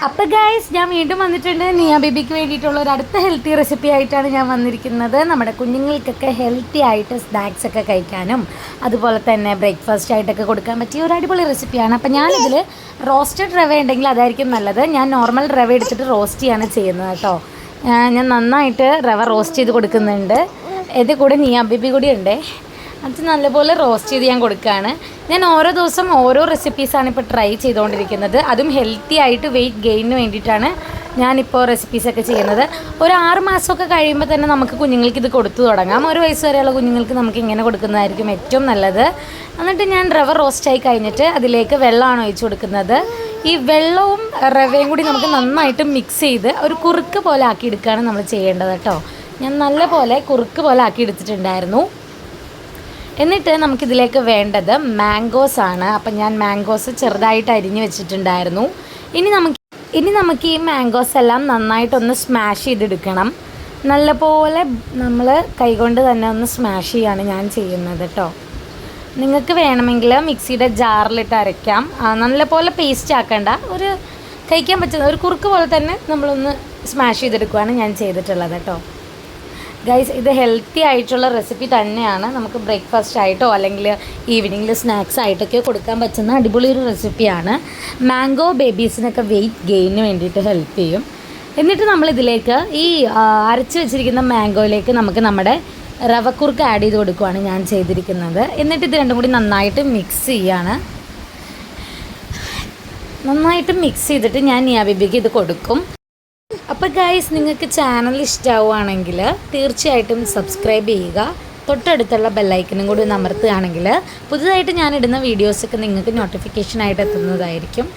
അപ്പോൾ ഗൈസ് ഞാൻ വീണ്ടും വന്നിട്ടുണ്ട്. നിയ ബേബിക്ക് വേണ്ടിയിട്ടുള്ള ഒരു അടുത്ത ഹെൽത്തി റെസിപ്പി ആയിട്ടാണ് ഞാൻ വന്നിരിക്കുന്നത്. നമ്മുടെ കുഞ്ഞുങ്ങൾക്കൊക്കെ ഹെൽത്തി ആയിട്ട് സ്നാക്സ് ഒക്കെ കഴിക്കാനും അതുപോലെ തന്നെ ബ്രേക്ക്ഫാസ്റ്റ് ആയിട്ടൊക്കെ കൊടുക്കാൻ പറ്റിയ ഒരു അടിപൊളി റെസിപ്പിയാണ്. അപ്പോൾ ഞാനിതിൽ റോസ്റ്റഡ് റവ ഉണ്ടെങ്കിൽ അതായിരിക്കും നല്ലത്. ഞാൻ നോർമൽ റവ എടുത്തിട്ട് റോസ്റ്റ് ചെയ്യാണ് ചെയ്യുന്നത് കേട്ടോ. ഞാൻ നന്നായിട്ട് റവ റോസ്റ്റ് ചെയ്ത് കൊടുക്കുന്നുണ്ട്. ഇതിൽ കൂടെ നിയ ബേബി കൂടി ഉണ്ട്. അത് നല്ലപോലെ റോസ്റ്റ് ചെയ്ത് ഞാൻ കൊടുക്കുകയാണ്. ഞാൻ ഓരോ ദിവസം ഓരോ റെസിപ്പീസാണ് ഇപ്പോൾ ട്രൈ ചെയ്തുകൊണ്ടിരിക്കുന്നത്. അതും ഹെൽത്തി ആയിട്ട് വെയിറ്റ് ഗെയിനിന് വേണ്ടിയിട്ടാണ് ഞാനിപ്പോൾ റെസിപ്പീസൊക്കെ ചെയ്യുന്നത്. ഒരു 6 മാസമൊക്കെ കഴിയുമ്പോൾ തന്നെ നമുക്ക് കുഞ്ഞുങ്ങൾക്ക് ഇത് കൊടുത്തു തുടങ്ങാം. 1 വയസ്സ് വരെയുള്ള കുഞ്ഞുങ്ങൾക്ക് നമുക്ക് ഇങ്ങനെ കൊടുക്കുന്നതായിരിക്കും ഏറ്റവും നല്ലത്. എന്നിട്ട് ഞാൻ റവ റോസ്റ്റായി കഴിഞ്ഞിട്ട് അതിലേക്ക് വെള്ളമാണ് ഒഴിച്ച് കൊടുക്കുന്നത്. ഈ വെള്ളവും റവയും കൂടി നമുക്ക് നന്നായിട്ട് മിക്സ് ചെയ്ത് ഒരു കുറുക്ക് പോലെ ആക്കിയെടുക്കുകയാണ് നമ്മൾ ചെയ്യേണ്ടത് കേട്ടോ. ഞാൻ നല്ല പോലെ കുറുക്ക് പോലെ ആക്കിയെടുത്തിട്ടുണ്ടായിരുന്നു. എന്നിട്ട് നമുക്കിതിലേക്ക് വേണ്ടത് മാംഗോസ് ആണ്. അപ്പം ഞാൻ മാംഗോസ് ചെറുതായിട്ട് അരിഞ്ഞ് വെച്ചിട്ടുണ്ടായിരുന്നു. ഇനി നമുക്ക് ഈ മാംഗോസ് എല്ലാം നന്നായിട്ടൊന്ന് സ്മാഷ് ചെയ്തെടുക്കണം. നല്ലപോലെ നമ്മൾ കൈകൊണ്ട് തന്നെ ഒന്ന് സ്മാഷ് ചെയ്യാണ് ഞാൻ ചെയ്യുന്നത് കേട്ടോ. നിങ്ങൾക്ക് വേണമെങ്കിൽ മിക്സിയുടെ ജാറിലിട്ട് അരയ്ക്കാം. നല്ലപോലെ പേസ്റ്റ് ആക്കണ്ട, ഒരു കഴിക്കാൻ പറ്റുന്ന ഒരു കുറുക്ക് പോലെ തന്നെ നമ്മളൊന്ന് സ്മാഷ് ചെയ്തെടുക്കുകയാണ് ഞാൻ ചെയ്തിട്ടുള്ളത് കേട്ടോ. ഗൈസ്, ഇത് ഹെൽത്തി ആയിട്ടുള്ള റെസിപ്പി തന്നെയാണ്. നമുക്ക് ബ്രേക്ക്ഫാസ്റ്റ് ആയിട്ടോ അല്ലെങ്കിൽ ഈവനിങ്ങിൽ സ്നാക്സ് ആയിട്ടൊക്കെ കൊടുക്കാൻ പറ്റുന്ന അടിപൊളി ഒരു റെസിപ്പിയാണ്. മാംഗോ ബേബീസിനൊക്കെ വെയിറ്റ് ഗെയിനിന് വേണ്ടിയിട്ട് ഹെൽപ്പ് ചെയ്യും. എന്നിട്ട് നമ്മളിതിലേക്ക് ഈ അരച്ച് വെച്ചിരിക്കുന്ന മാംഗോയിലേക്ക് നമുക്ക് നമ്മുടെ റവക്കുറുക്ക് ആഡ് ചെയ്ത് കൊടുക്കുകയാണ് ഞാൻ ചെയ്തിരിക്കുന്നത്. എന്നിട്ട് ഇത് രണ്ടും കൂടി നന്നായിട്ട് മിക്സ് ചെയ്യാണ്. നന്നായിട്ട് മിക്സ് ചെയ്തിട്ട് ഞാൻ നിയ ബേബിക്ക് ഇത് കൊടുക്കും. അപ്പോൾ ഗൈസ്, നിങ്ങൾക്ക് ചാനൽ ഇഷ്ടമാവുകയാണെങ്കിൽ തീർച്ചയായിട്ടും സബ്സ്ക്രൈബ് ചെയ്യുക. തൊട്ടടുത്തുള്ള ബെല്ലൈക്കനും കൂടി ഒന്ന് അമർത്തുകയാണെങ്കിൽ പുതുതായിട്ട് ഞാനിടുന്ന വീഡിയോസൊക്കെ നിങ്ങൾക്ക് നോട്ടിഫിക്കേഷനായിട്ട് എത്തുന്നതായിരിക്കും.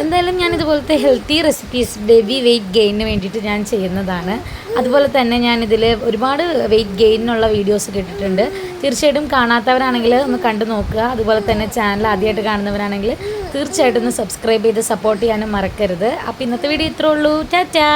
എന്തായാലും ഞാൻ ഇതുപോലത്തെ ഹെൽത്തി റെസിപ്പീസ് ബേബി വെയിറ്റ് ഗെയിനിന് വേണ്ടിയിട്ട് ഞാൻ ചെയ്യുന്നതാണ്. അതുപോലെ തന്നെ ഞാനിതിൽ ഒരുപാട് വെയിറ്റ് ഗെയിനുള്ള വീഡിയോസ് ഇട്ടിട്ടുണ്ട്. തീർച്ചയായിട്ടും കാണാത്തവരാണെങ്കിൽ ഒന്ന് കണ്ടു നോക്കുക. അതുപോലെ തന്നെ ചാനൽ ആദ്യമായിട്ട് കാണുന്നവരാണെങ്കിൽ തീർച്ചയായിട്ടും ഒന്ന് സബ്സ്ക്രൈബ് ചെയ്ത് സപ്പോർട്ട് ചെയ്യാനും മറക്കരുത്. അപ്പോൾ ഇന്നത്തെ വീഡിയോ ഇത്രേ ഉള്ളൂ. ടാറ്റാ.